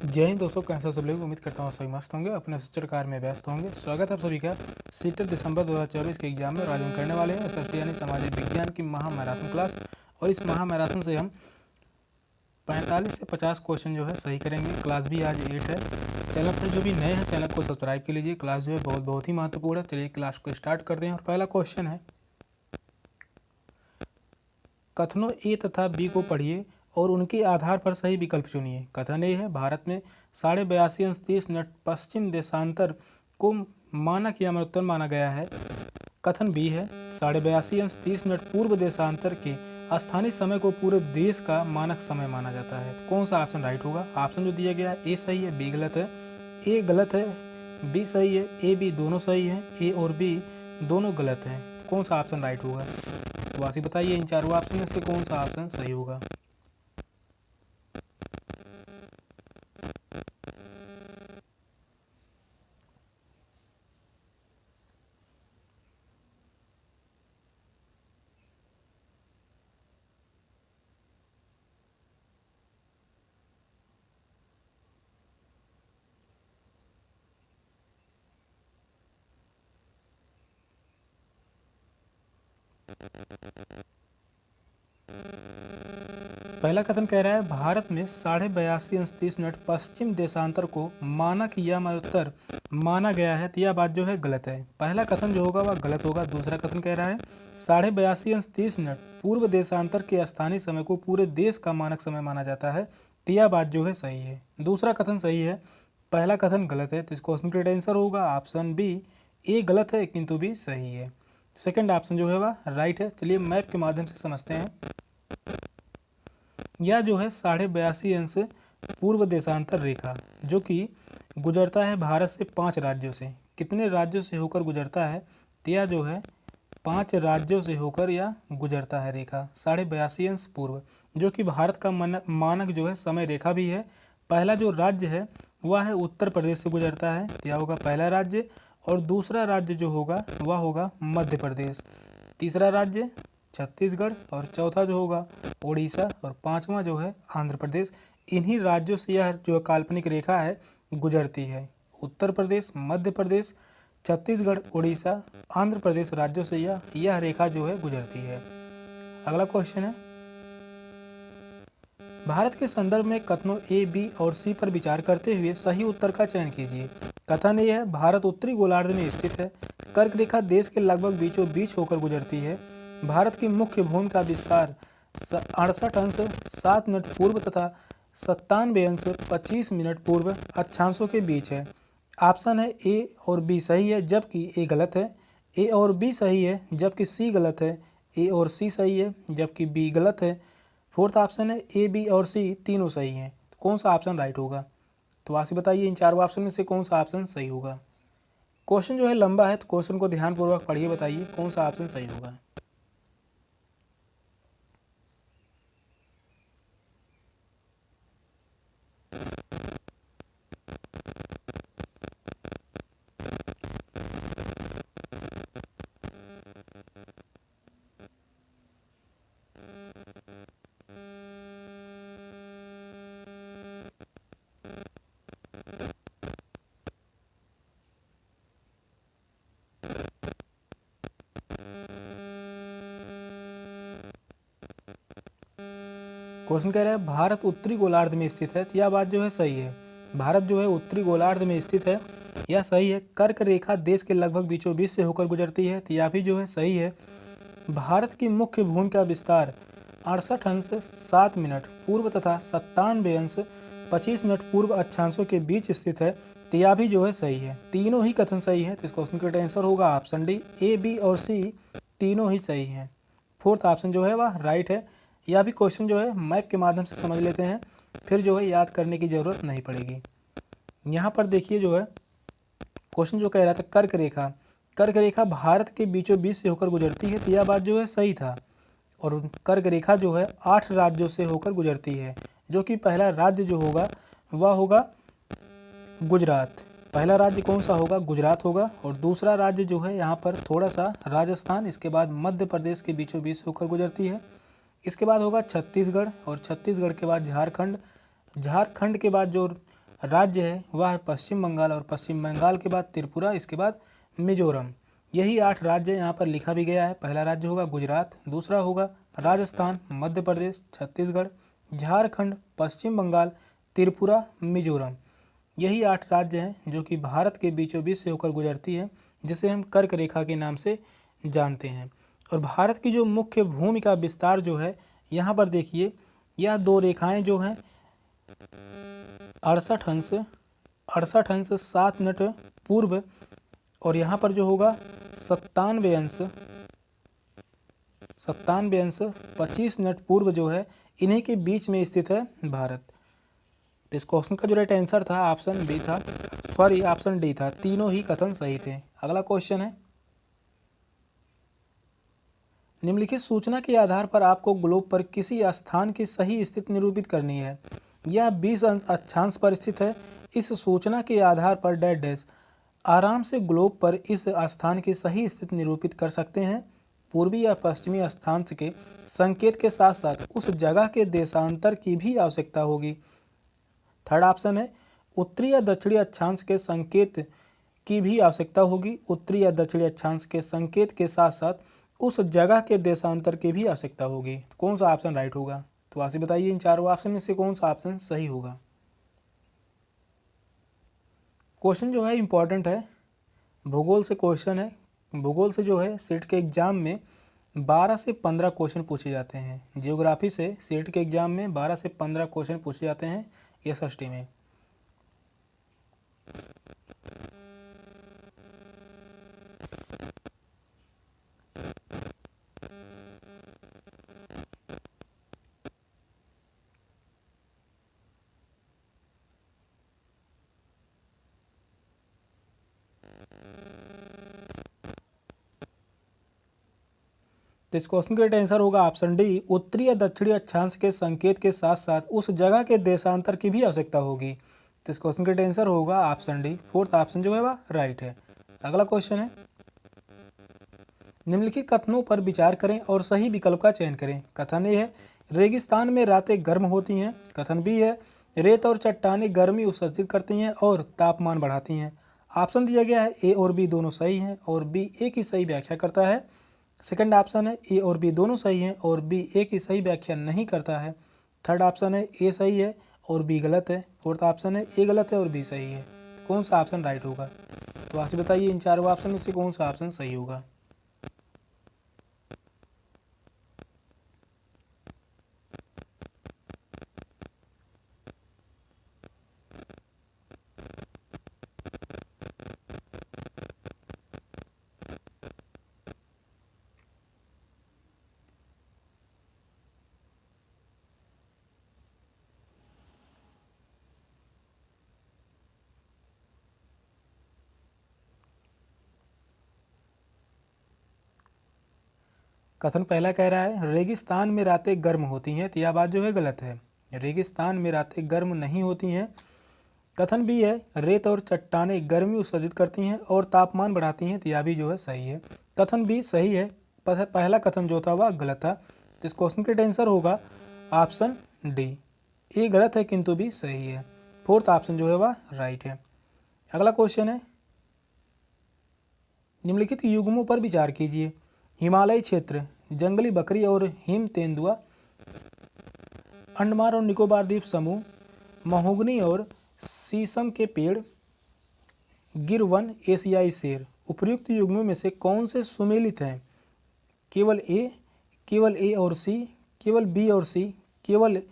जय हिंद दोस्तों, कैसे सब लोग। उम्मीद करता हूँ सभी मस्त होंगे, अपने शिष्टाचार में व्यस्त होंगे। स्वागत है आप सभी का सीटेट दिसंबर 2024 के एग्जाम में। और आज हम करने वाले हैं एसएसटी यानी सामाजिक विज्ञान की महा मैराथन क्लास। और इस महा मैराथन से हम 45 से 50 क्वेश्चन जो है सही करेंगे। क्लास भी आज 8 है। चैनल पर जो भी नए हैं चैनल को सब्सक्राइब कर लीजिए। क्लास जो है बहुत ही महत्वपूर्ण है। चलिए क्लास को स्टार्ट करते हैं। और पहला क्वेश्चन है, कथनों ए तथा बी को पढ़िए और उनके आधार पर सही विकल्प चुनिए। कथन ए है, भारत में 82.30 पश्चिम देशांतर को मानक या मरणोत्तर माना गया है। कथन बी है, 82.30 पूर्व देशांतर के स्थानीय समय को पूरे देश का मानक समय माना जाता है। कौन सा ऑप्शन राइट होगा? ऑप्शन जो दिया गया है, ए सही है, बी गलत है। ए गलत है, बी सही है, ए बी दोनों सही है, ए और बी दोनों गलत हैं। कौन सा ऑप्शन राइट होगा? तो वासी बताइए, इन चारों ऑप्शन में से कौन सा ऑप्शन सही होगा? पहला कथन कह रहा है, भारत में 82.30 पश्चिम देशांतर को मानक या मरणोत्तर माना गया है। तो यह बात जो है गलत है। पहला कथन जो होगा वह गलत होगा। दूसरा कथन कह रहा है, 82.30 पूर्व देशांतर के स्थानीय समय को पूरे देश का मानक समय माना जाता है। तो यह बात जो है सही है। दूसरा कथन सही है, पहला कथन गलत है। तो इस क्वेश्चन का आंसर होगा ऑप्शन बी। ए गलत है किंतु बी सही है। सेकंड ऑप्शन जो है वह राइट है। चलिए मैप के माध्यम से समझते हैं। यह जो है 82.5 पूर्व देशांतर रेखा जो कि गुजरता है भारत से 5 राज्यों से। कितने राज्यों से होकर गुजरता है? तो यह जो है 5 राज्यों से होकर यह गुजरता है रेखा 82.5 पूर्व, जो कि भारत का मानक जो है समय रेखा भी है। पहला जो राज्य है वह है उत्तर प्रदेश से गुजरता है। तो यह होगा पहला राज्य। और दूसरा राज्य जो होगा वह होगा मध्य प्रदेश। तीसरा राज्य छत्तीसगढ़ और चौथा जो होगा उड़ीसा और पांचवा जो है आंध्र प्रदेश। इन्हीं राज्यों से यह जो काल्पनिक रेखा है गुजरती है। उत्तर प्रदेश, मध्य प्रदेश, छत्तीसगढ़, उड़ीसा, आंध्र प्रदेश राज्यों से यह रेखा जो है गुजरती है। अगला क्वेश्चन है, भारत के संदर्भ में कथनों ए, बी और सी पर विचार करते हुए सही उत्तर का चयन कीजिए। कथन ए है, भारत उत्तरी गोलार्ध में स्थित है। कर्क रेखा देश के लगभग बीचों बीच होकर गुजरती है। भारत की मुख्य भूमि का विस्तार 68 अंश 7 मिनट पूर्व तथा 97 अंश 25 मिनट पूर्व अक्षांशों के बीच है। ऑप्शन है ए और बी सही है जबकि ए गलत है। ए और बी सही है जबकि सी गलत है। ए और सी सही है जबकि बी गलत है। फोर्थ ऑप्शन है ए, बी और सी तीनों सही हैं। तो कौन सा ऑप्शन राइट होगा? तो वासी बताइए, इन चारों ऑप्शन में से कौन सा ऑप्शन सही होगा? क्वेश्चन जो है लंबा है तो क्वेश्चन को ध्यानपूर्वक पढ़िए, बताइए कौन सा ऑप्शन सही होगा। क्वेश्चन कह रहा है भारत उत्तरी गोलार्ध में स्थित है। तो यह बात जो है सही है। भारत जो है उत्तरी गोलार्ध में स्थित है, यह सही है। कर्क रेखा देश के लगभग बीचों बीच से होकर गुजरती है। तो यह भी जो है सही है। भारत की मुख्य भूमि का विस्तार 68 अंश 7 मिनट पूर्व तथा 97 अंश 25 मिनट पूर्व अक्षांशों के बीच स्थित है। तो यह भी जो है सही है। तीनों ही कथन सही है। तो इस क्वेश्चन का आंसर होगा ऑप्शन डी। ए, बी और सी तीनों ही सही हैं। फोर्थ ऑप्शन जो है वह राइट है। यह भी क्वेश्चन जो है मैप के माध्यम से समझ लेते हैं, फिर जो है याद करने की ज़रूरत नहीं पड़ेगी। यहाँ पर देखिए जो है क्वेश्चन जो कह रहा था कर्क रेखा भारत के बीचों बीच से होकर गुजरती है। तो यह बात जो है सही था। और कर्क रेखा जो है 8 राज्यों से होकर गुजरती है, जो कि पहला राज्य जो होगा वह होगा गुजरात। पहला राज्य कौन सा होगा? गुजरात होगा। और दूसरा राज्य जो है यहाँ पर थोड़ा सा राजस्थान, इसके बाद मध्य प्रदेश के बीचों बीच से होकर गुजरती है। इसके बाद होगा छत्तीसगढ़ और छत्तीसगढ़ के बाद झारखंड, झारखंड के बाद जो राज्य है वह है पश्चिम बंगाल, और पश्चिम बंगाल के बाद त्रिपुरा, इसके बाद मिजोरम। यही 8 राज्य यहाँ पर लिखा भी गया है। पहला राज्य होगा गुजरात, दूसरा होगा राजस्थान, मध्य प्रदेश, छत्तीसगढ़, झारखंड, पश्चिम बंगाल, त्रिपुरा, मिजोरम। यही 8 राज्य हैं जो कि भारत के बीचों बीच से होकर गुजरती है, जिसे हम कर्क रेखा के नाम से जानते हैं। और भारत की जो मुख्य भूमि का विस्तार जो है, यहाँ पर देखिए यह 2 रेखाएं जो हैं 68 अंश 7 मिनट पूर्व, और यहाँ पर जो होगा 97 अंश 25 मिनट पूर्व जो है, इन्हीं के बीच में स्थित है भारत। तो इस क्वेश्चन का जो राइट आंसर था ऑप्शन बी था, सॉरी ऑप्शन डी था। तीनों ही कथन सही थे। अगला क्वेश्चन है, निम्नलिखित सूचना के आधार पर आपको ग्लोब पर किसी स्थान की सही स्थिति निरूपित करनी है। यह 20 अक्षांश पर स्थित है। इस सूचना के आधार पर डैश डैश आराम से ग्लोब पर इस स्थान की सही स्थिति निरूपित कर सकते हैं। पूर्वी या पश्चिमी अक्षांश के संकेत के साथ साथ उस जगह के देशांतर की भी आवश्यकता होगी। थर्ड ऑप्शन है, उत्तरी या दक्षिणी अक्षांश के संकेत की भी आवश्यकता होगी। उत्तरी या दक्षिणी अक्षांश के संकेत के साथ साथ उस जगह के देशांतर की भी आवश्यकता होगी। कौन सा ऑप्शन राइट होगा? तो आप बताइए इन चारों ऑप्शन में से कौन सा ऑप्शन सही होगा। क्वेश्चन जो है इम्पॉर्टेंट है, भूगोल से क्वेश्चन है। भूगोल से जो है सेट के एग्जाम में 12 से 15 क्वेश्चन पूछे जाते हैं। जियोग्राफी से सेट के एग्जाम में 12 से 15 क्वेश्चन पूछे जाते हैं एसएसटी में। तो इस क्वेश्चन का राइट आंसर होगा ऑप्शन डी, उत्तरी या दक्षिणी अक्षांश के संकेत के साथ साथ उस जगह के देशांतर की भी आवश्यकता होगी। तो इस क्वेश्चन का राइट आंसर होगा ऑप्शन डी। फोर्थ ऑप्शन जो है वह राइट है। अगला क्वेश्चन है, निम्नलिखित कथनों पर विचार करें और सही विकल्प का चयन करें। कथन ए है, रेगिस्तान में रातें गर्म होती हैं। कथन बी है, रेत और चट्टानें गर्मी उत्सर्जित करती हैं और तापमान बढ़ाती हैं। ऑप्शन दिया गया है ए और बी दोनों सही हैं और बी ए की सही व्याख्या करता है। सेकंड ऑप्शन है ए और बी दोनों सही हैं और बी ए की सही व्याख्या नहीं करता है। थर्ड ऑप्शन है ए सही है और बी गलत है। फोर्थ ऑप्शन है ए गलत है और बी सही है। कौन सा ऑप्शन राइट होगा? तो आपसे बताइए इन चारों ऑप्शन में से कौन सा ऑप्शन सही होगा। कथन पहला कह रहा है रेगिस्तान में रातें गर्म होती हैं, तो यह बात जो है गलत है। रेगिस्तान में रातें गर्म नहीं होती हैं। कथन बी है रेत और चट्टानें गर्मी उत्सर्जित करती हैं और तापमान बढ़ाती हैं, तो यह भी जो है सही है। कथन बी सही है, पहला कथन जो था वह गलत था। तो इस क्वेश्चन का आंसर होगा ऑप्शन डी। ए गलत है किंतु बी सही है। फोर्थ ऑप्शन जो है वह राइट है। अगला क्वेश्चन है, निम्नलिखित युग्मों पर विचार कीजिए। हिमालयी क्षेत्र, जंगली बकरी और हिम तेंदुआ, अंडमान और निकोबार द्वीप समूह, महोगनी और शीशम के पेड़, गिर वन, एशियाई शेर। उपर्युक्त युग्मों में से कौन से सुमेलित हैं? केवल ए और सी, केवल बी और सी, केवल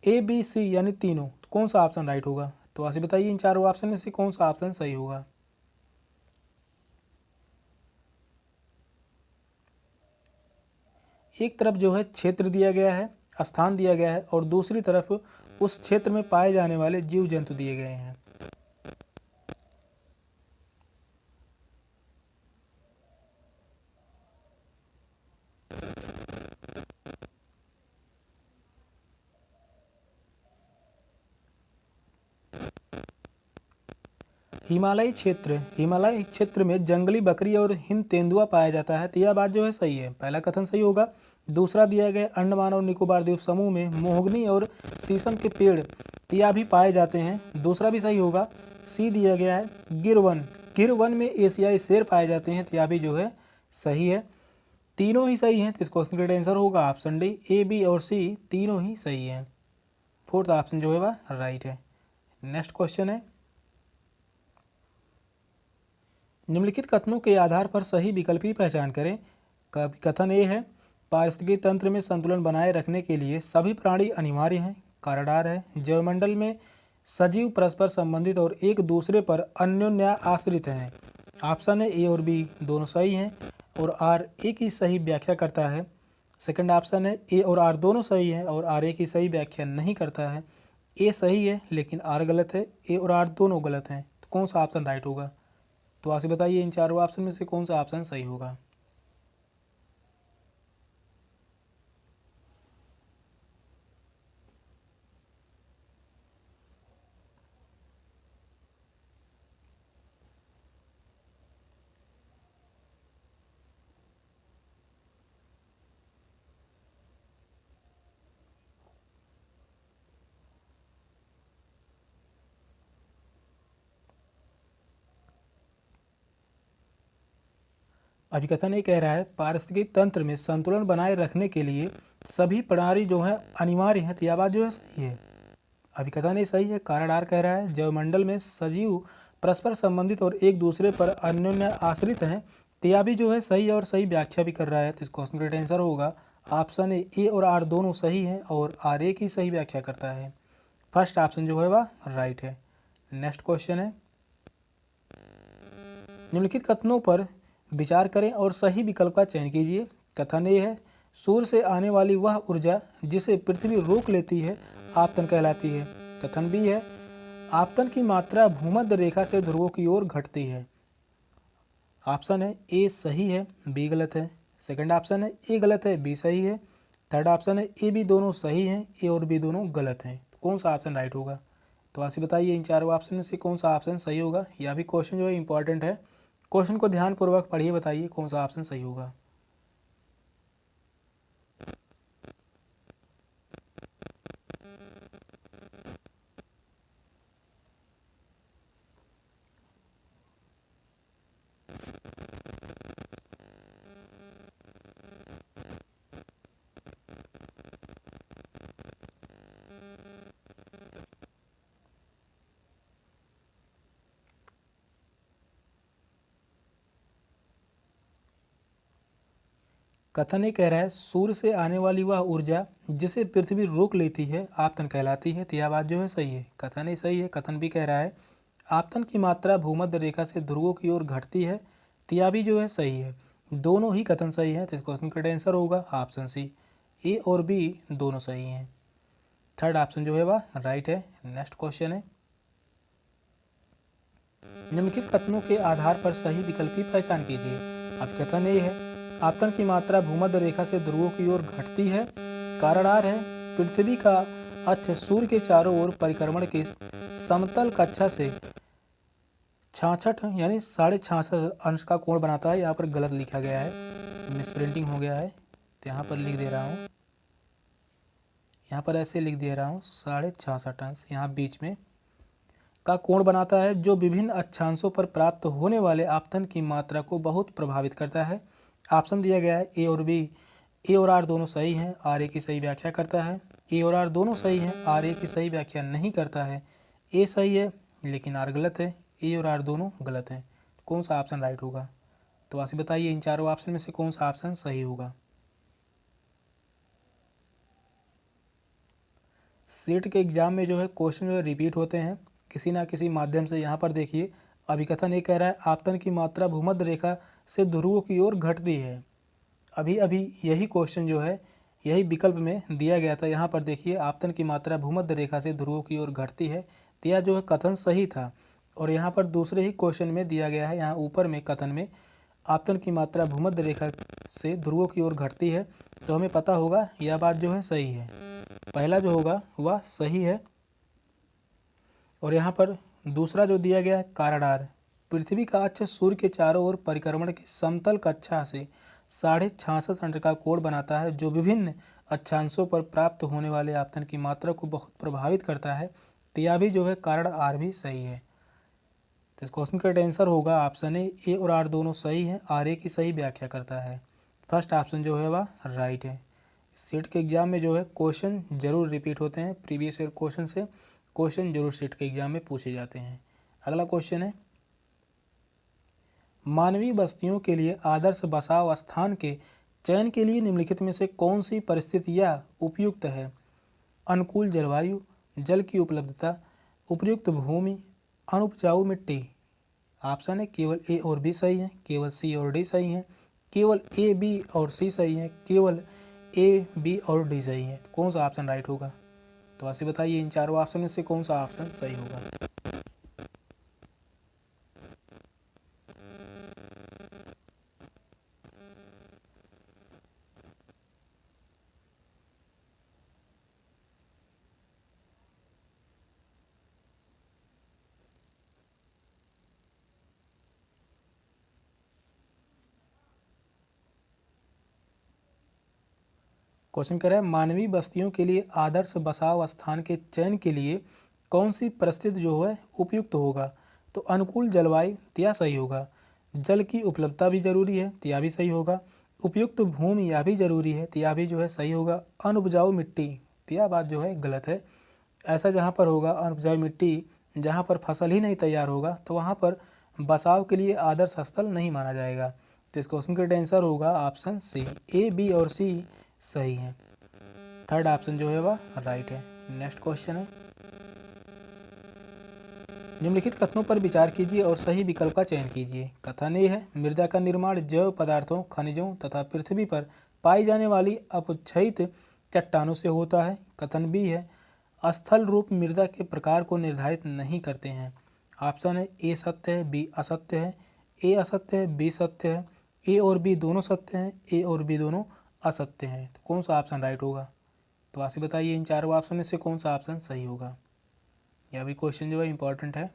ए बी सी यानी तीनों। तो कौन सा ऑप्शन राइट होगा? तो ऐसे बताइए इन चारों ऑप्शन में से कौन सा ऑप्शन सही होगा। एक तरफ जो है क्षेत्र दिया गया है, स्थान दिया गया है, और दूसरी तरफ उस क्षेत्र में पाए जाने वाले जीव जंतु दिए गए हैं। हिमालयी क्षेत्र में जंगली बकरी और हिम तेंदुआ पाया जाता है, तो यह बात जो है सही है। पहला कथन सही होगा। दूसरा दिया गया अंडमान और निकोबार द्वीप समूह में मोहगनी और शीशम के पेड़, तिया भी पाए जाते हैं। दूसरा भी सही होगा, सी दिया गया है गिर वन में एशियाई शेर पाए जाते हैं, तिया भी जो है सही है। तीनों ही सही हैं तो इस क्वेश्चन का आंसर होगा ऑप्शन डी, ए बी और सी तीनों ही सही हैं। फोर्थ ऑप्शन जो है वह राइट है। नेक्स्ट क्वेश्चन है, निम्नलिखित कथनों के आधार पर सही विकल्प की पहचान करें। कथन ए है, पारिस्थितिकी तंत्र में संतुलन बनाए रखने के लिए सभी प्राणी अनिवार्य हैं। कारण आर है, जैवमंडल में सजीव परस्पर संबंधित और एक दूसरे पर अन्योन्या आश्रित हैं। ऑप्शन है ए और बी दोनों सही हैं और आर ए की सही व्याख्या करता है। सेकंड ऑप्शन है ए और आर दोनों सही हैं और आर ए की सही व्याख्या नहीं करता है। ए सही है लेकिन आर गलत है, ए और आर दोनों गलत हैं, तो कौन सा ऑप्शन राइट होगा? तो आपसे बताइए इन चारों ऑप्शन में से कौन सा ऑप्शन सही होगा। अभिकथन ये कह रहा है, पारिस्थितिकी तंत्र में संतुलन बनाए रखने के लिए सभी प्रणाली जो है अनिवार्य है, तो यह बात जो है सही है। अभिकथन ये सही है। कारण आर कह रहा है, जैवमंडल में सजीव परस्पर संबंधित और एक दूसरे पर अन्योन्य आश्रित हैं, तो यह भी जो है सही है और सही व्याख्या भी कर रहा है। तो इस क्वेश्चन का आंसर होगा ऑप्शन ए और आर दोनों सही हैं और आर ए की सही व्याख्या करता है। फर्स्ट ऑप्शन जो है वह राइट है। नेक्स्ट क्वेश्चन है, निम्नलिखित कथनों पर विचार करें और सही विकल्प का चयन कीजिए। कथन ए है, सूर्य से आने वाली वह ऊर्जा जिसे पृथ्वी रोक लेती है आपतन कहलाती है। कथन बी है, आपतन की मात्रा भूमध्य रेखा से ध्रुवों की ओर घटती है। ऑप्शन है ए सही है, बी गलत है। सेकंड ऑप्शन है ए गलत है, बी सही है। थर्ड ऑप्शन है ए बी दोनों सही हैं, ए और बी दोनों गलत हैं। कौन सा ऑप्शन राइट होगा? तो आपसे बताइए इन चारों ऑप्शन में से कौन सा ऑप्शन सही होगा। यह भी क्वेश्चन जो है इंपॉर्टेंट है, क्वेश्चन को ध्यानपूर्वक पढ़िए, बताइए कौन सा ऑप्शन सही होगा। कथन ये कह रहा है, सूर्य से आने वाली वह ऊर्जा जिसे पृथ्वी रोक लेती है आपतन कहलाती है, तो यह बात जो है सही है। कथन ही सही है। कथन भी कह रहा है, आपतन की मात्रा भूमध्य रेखा से ध्रुवों की ओर घटती है, तो यह भी जो है सही है। दोनों ही कथन सही है, तो इस क्वेश्चन का आंसर होगा ऑप्शन सी, ए और बी दोनों सही हैं। थर्ड ऑप्शन जो है वह राइट है। नेक्स्ट क्वेश्चन है, निम्नलिखित कथनों के आधार पर सही विकल्प की पहचान कीजिए। अब कथन ये है, आपतन की मात्रा भूमध्य रेखा से ध्रुवों की ओर घटती है। कारण आर है, पृथ्वी का अक्ष सूर्य के चारों ओर परिक्रमण की समतल कक्षा से 66 यानी 66.5 अंश का कोण बनाता है। यहाँ पर गलत लिखा गया है, मिसप्रिंटिंग हो गया है, तो यहाँ पर लिख दे रहा हूँ, यहाँ पर ऐसे लिख दे रहा हूँ 66.5 अंश यहाँ बीच में का कोण बनाता है, जो विभिन्न अक्षांशों पर प्राप्त होने वाले आपतन की मात्रा को बहुत प्रभावित करता है। ऑप्शन दिया गया है ए और बी, ए और आर दोनों सही हैं, आर ए की सही व्याख्या करता है। ए और आर दोनों सही हैं, आर ए की सही व्याख्या नहीं करता है। ए सही है लेकिन आर गलत है, ए और आर दोनों गलत हैं। कौन सा ऑप्शन राइट होगा? तो आपसे बताइए इन चारों ऑप्शन में से कौन सा ऑप्शन सही होगा। सीट के एग्जाम में जो है क्वेश्चन जो है रिपीट होते हैं किसी ना किसी माध्यम से। यहाँ पर देखिए, अभिकथन ये कह रहा है, आपतन की मात्रा भूमध्य रेखा से ध्रुवों की ओर घटती है। अभी अभी यही क्वेश्चन जो है यही विकल्प में दिया गया था। यहाँ पर देखिए, आपतन की मात्रा भूमध्य रेखा से ध्रुवों की ओर घटती है, तो यह जो है कथन सही था। और यहाँ पर दूसरे ही क्वेश्चन में दिया गया है, यहाँ ऊपर में कथन में आपतन की मात्रा भूमध्य रेखा से ध्रुवों की ओर घटती है, तो हमें पता होगा यह बात जो है सही है। पहला जो होगा वह सही है। और यहाँ पर दूसरा जो दिया गया है, कारण आर, पृथ्वी का अक्ष सूर्य के चारों ओर परिक्रमण की समतल कक्षा से 66.5 अंश का कोण बनाता है, जो विभिन्न अक्षांशों पर प्राप्त होने वाले आपतन की मात्रा को बहुत प्रभावित करता है। तो यह भी जो है कारण आर भी सही है। तो इस क्वेश्चन का आंसर होगा ऑप्शन ए और आर दोनों सही हैं। आर ए की सही व्याख्या करता है। फर्स्ट ऑप्शन जो है वह राइट है। सीट के एग्जाम में जो है क्वेश्चन जरूर रिपीट होते हैं, प्रीवियस ईयर क्वेश्चन से क्वेश्चन जरूर सीट के एग्जाम में पूछे जाते हैं। अगला क्वेश्चन है, मानवीय बस्तियों के लिए आदर्श बसाव स्थान के चयन के लिए निम्नलिखित में से कौन सी परिस्थितियाँ उपयुक्त है? अनुकूल जलवायु, जल की उपलब्धता, उपयुक्त भूमि, अनुपजाऊ मिट्टी। ऑप्शन है केवल ए और बी सही है, केवल सी और डी सही है, केवल ए बी और सी सही है, केवल ए बी और डी सही है। कौन सा ऑप्शन राइट होगा? तो ऐसे बताइए इन चारों ऑप्शन में से कौन सा ऑप्शन सही होगा। क्वेश्चन कह रहा है, मानवीय बस्तियों के लिए आदर्श बसाव स्थान के चयन के लिए कौन सी परिस्थिति जो है उपयुक्त होगा? तो अनुकूल जलवायु यह सही होगा, जल की उपलब्धता भी जरूरी है तो यह भी सही होगा, उपयुक्त भूमि यह भी जरूरी है तो यह भी जो है सही होगा, अनुपजाऊ मिट्टी तो यह बात जो है गलत है। ऐसा जहाँ पर होगा अनुपजाऊ मिट्टी, जहाँ पर फसल ही नहीं तैयार होगा तो वहाँ पर बसाव के लिए आदर्श स्थल नहीं माना जाएगा। तो इस क्वेश्चन का आंसर होगा ऑप्शन सी, ए बी और सी सही है। थर्ड ऑप्शन जो है वह राइट है। नेक्स्ट क्वेश्चन है, निम्नलिखित कथनों पर विचार कीजिए और सही विकल्प का चयन कीजिए। कथन ए है, मृदा का निर्माण जैव पदार्थों, खनिजों तथा पृथ्वी पर पाई जाने वाली अपक्षयित चट्टानों से होता है। कथन बी है, स्थल रूप मृदा के प्रकार को निर्धारित नहीं करते हैं। ऑप्शन है ए सत्य है, बी असत्य है, ए असत्य है, बी सत्य है, ए और बी दोनों सत्य हैं, ए और बी दोनों असत्य हैं। तो कौन सा ऑप्शन राइट होगा? तो आप बताइए इन चारों ऑप्शन में से कौन सा ऑप्शन सही होगा। यह भी क्वेश्चन जो है इंपॉर्टेंट है।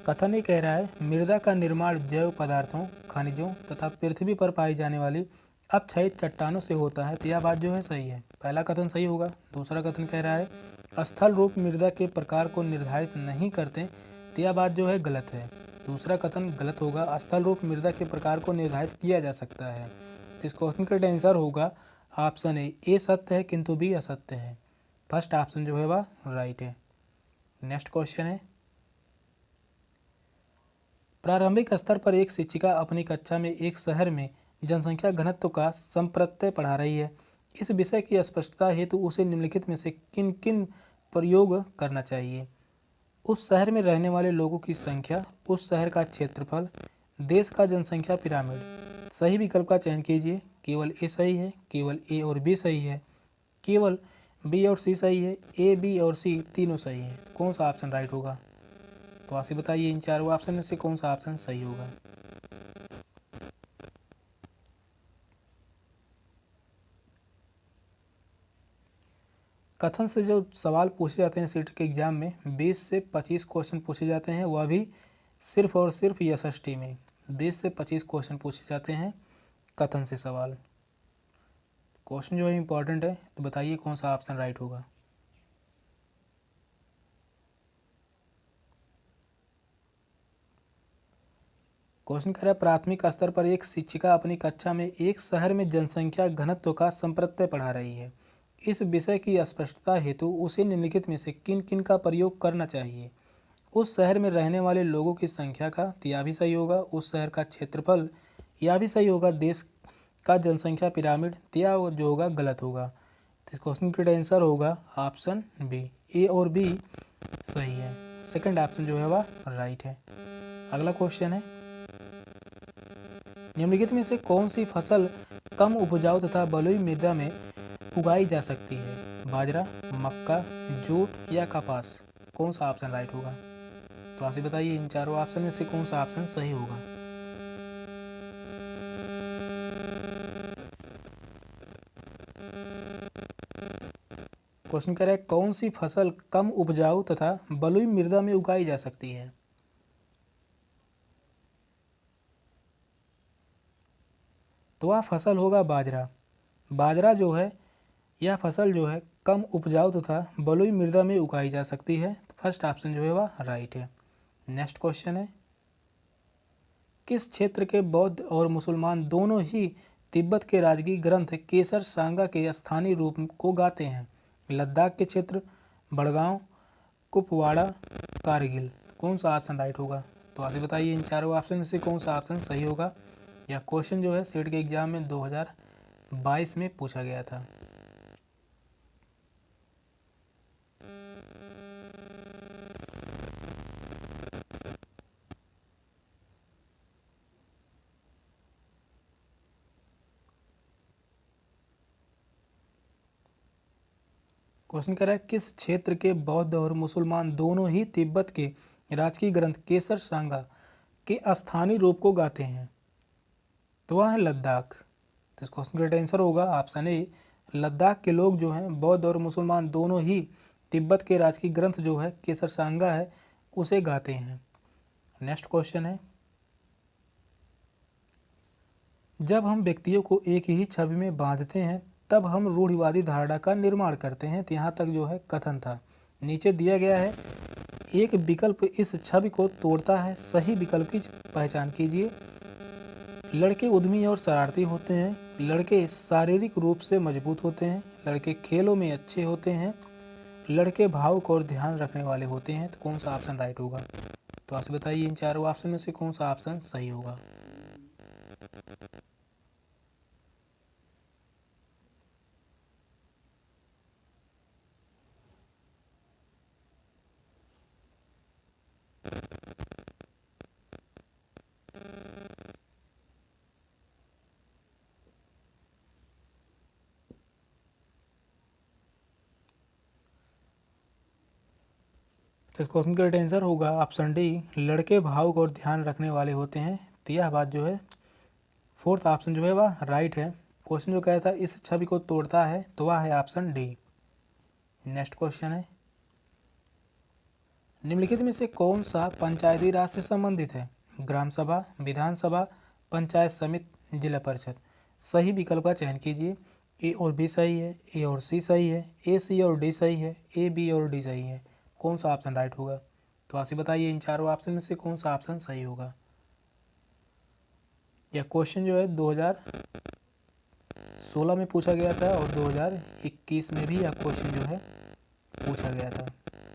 कथन ये कह रहा है, मृदा का निर्माण जैव पदार्थों, खनिजों तथा पृथ्वी पर पाई जाने वाली अपक्षयित चट्टानों से होता है तो यह बात जो है सही है। पहला कथन सही होगा। दूसरा कथन कह रहा है, स्थल रूप मृदा के प्रकार को निर्धारित नहीं करते तो यह बात जो है गलत है। दूसरा कथन गलत होगा, स्थल रूप मृदा के प्रकार को निर्धारित किया जा सकता है। तो इस क्वेश्चन का आंसर होगा ऑप्शन ए सत्य है किंतु बी असत्य है। फर्स्ट ऑप्शन जो है वह राइट है। नेक्स्ट क्वेश्चन है, प्रारंभिक स्तर पर एक शिक्षिका अपनी कक्षा में एक शहर में जनसंख्या घनत्व का संप्रत्यय पढ़ा रही है। इस विषय की स्पष्टता हेतु उसे निम्नलिखित में से किन किन प्रयोग करना चाहिए? उस शहर में रहने वाले लोगों की संख्या, उस शहर का क्षेत्रफल, देश का जनसंख्या पिरामिड। सही विकल्प का चयन कीजिए। केवल ए सही है, केवल ए और बी सही है, केवल बी और सी सही है, ए बी और सी तीनों सही है। कौन सा ऑप्शन राइट होगा? तो आप बताइए इन चारों ऑप्शन में से कौन सा ऑप्शन सही होगा। कथन से जो सवाल पूछे जाते हैं सीट के एग्जाम में 20 से 25 क्वेश्चन पूछे जाते हैं, वह भी सिर्फ और सिर्फ एसएसटी में 20 से 25 क्वेश्चन पूछे जाते हैं कथन से सवाल। क्वेश्चन जो है इंपॉर्टेंट है, तो बताइए कौन सा ऑप्शन राइट होगा। क्वेश्चन कह रहा है, प्राथमिक स्तर पर एक शिक्षिका अपनी कक्षा में एक शहर में जनसंख्या घनत्व का संप्रत्यय पढ़ा रही है। इस विषय की स्पष्टता हेतु उसे निम्नलिखित में से किन किन का प्रयोग करना चाहिए? उस शहर में रहने वाले लोगों की संख्या का, तो यह भी सही होगा। उस शहर का क्षेत्रफल, यह भी सही होगा। देश का जनसंख्या पिरामिड, तो यह जो होगा गलत होगा। तो इस क्वेश्चन का आंसर होगा ऑप्शन बी, ए और बी सही है। सेकंड ऑप्शन जो है वह राइट है। अगला क्वेश्चन है, निम्नलिखित में से कौन सी फसल कम उपजाऊ तथा बलुई मृदा में उगाई जा सकती है? बाजरा, मक्का, जूट या कपास। कौन सा ऑप्शन राइट होगा? तो आप ही बताइए इन चारों ऑप्शन में से कौन सा ऑप्शन सही होगा। क्वेश्चन कह रहा है कौन सी फसल कम उपजाऊ तथा बलुई मृदा में उगाई जा सकती है। तो वह फसल होगा बाजरा। बाजरा जो है यह फसल जो है कम उपजाऊ तथा बलुई मृदा में उगाई जा सकती है। तो फर्स्ट ऑप्शन जो है वह राइट है। नेक्स्ट क्वेश्चन है किस क्षेत्र के बौद्ध और मुसलमान दोनों ही तिब्बत के राजकीय ग्रंथ केसर सांगा के स्थानीय रूप को गाते हैं। लद्दाख के क्षेत्र, बड़गांव, कुपवाड़ा, कारगिल। कौन सा ऑप्शन राइट होगा। तो आप बताइए इन चारों ऑप्शन में से कौन सा ऑप्शन सही होगा। यह क्वेश्चन जो है सेट के एग्जाम में 2022 में पूछा गया था। क्वेश्चन कह रहा है किस क्षेत्र के बौद्ध और मुसलमान दोनों ही तिब्बत के राजकीय ग्रंथ केसर सांगा के स्थानीय रूप को गाते हैं। तो वह है लद्दाख। तो इस क्वेश्चन का राइट आंसर होगा ऑप्शन ए। लद्दाख के लोग जो हैं बौद्ध और मुसलमान दोनों ही तिब्बत के राजकीय ग्रंथ जो है केसर सांगा है उसे गाते हैं। नेक्स्ट क्वेश्चन है जब हम व्यक्तियों को एक ही छवि में बांधते हैं तब हम रूढ़िवादी धारणा का निर्माण करते हैं। तो यहाँ तक जो है कथन था। नीचे दिया गया है एक विकल्प इस छवि को तोड़ता है, सही विकल्प की पहचान कीजिए। लड़के उद्यमी और शरारती होते हैं, लड़के शारीरिक रूप से मजबूत होते हैं, लड़के खेलों में अच्छे होते हैं, लड़के भावुक और ध्यान रखने वाले होते हैं। तो कौन सा ऑप्शन राइट होगा। तो आप बताइए इन चारों ऑप्शन में से कौन सा ऑप्शन सही होगा। तो इस क्वेश्चन का राइट आंसर होगा ऑप्शन डी। लड़के भावुक और ध्यान रखने वाले होते हैं। तो यह बात जो है फोर्थ ऑप्शन जो है वह राइट है। क्वेश्चन जो कहता है इस छवि को तोड़ता है तो वह है ऑप्शन डी। नेक्स्ट क्वेश्चन है निम्नलिखित में से कौन सा पंचायती राज से संबंधित है। ग्राम सभा, विधानसभा, पंचायत समिति, जिला परिषद। सही विकल्प का चयन कीजिए। ए और बी सही है, ए और सी सही है, ए सी और डी सही है, ए बी और डी सही है। कौन सा ऑप्शन राइट होगा। तो आप बताइए इन चारों ऑप्शन में से कौन सा ऑप्शन सही होगा। यह क्वेश्चन जो है 2016 में पूछा गया था और 2021 में भी यह क्वेश्चन जो है पूछा गया था।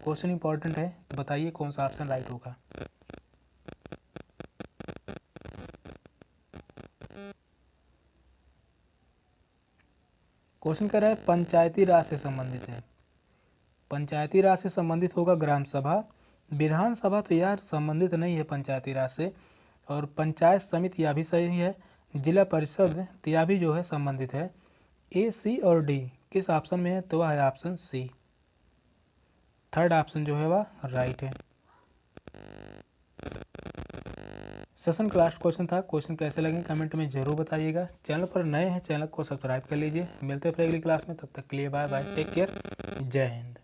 क्वेश्चन इंपॉर्टेंट है। तो बताइए कौन सा ऑप्शन राइट होगा। क्वेश्चन कह रहा है पंचायती राज से संबंधित है। पंचायती राज से संबंधित होगा ग्राम सभा। विधानसभा तो यार संबंधित नहीं है पंचायती राज से। और पंचायत समिति यह भी सही है। जिला परिषद तो यह भी जो है संबंधित है। ए, सी और डी किस ऑप्शन में है। तो वह है ऑप्शन सी। थर्ड ऑप्शन जो है वह राइट है। सेशन का लास्ट क्वेश्चन था। क्वेश्चन कैसे लगे कमेंट में जरूर बताइएगा। चैनल पर नए हैं चैनल को सब्सक्राइब कर लीजिए। मिलते हैं फिर अगली क्लास में, तब तक के लिए बाय बाय, टेक केयर, जय हिंद।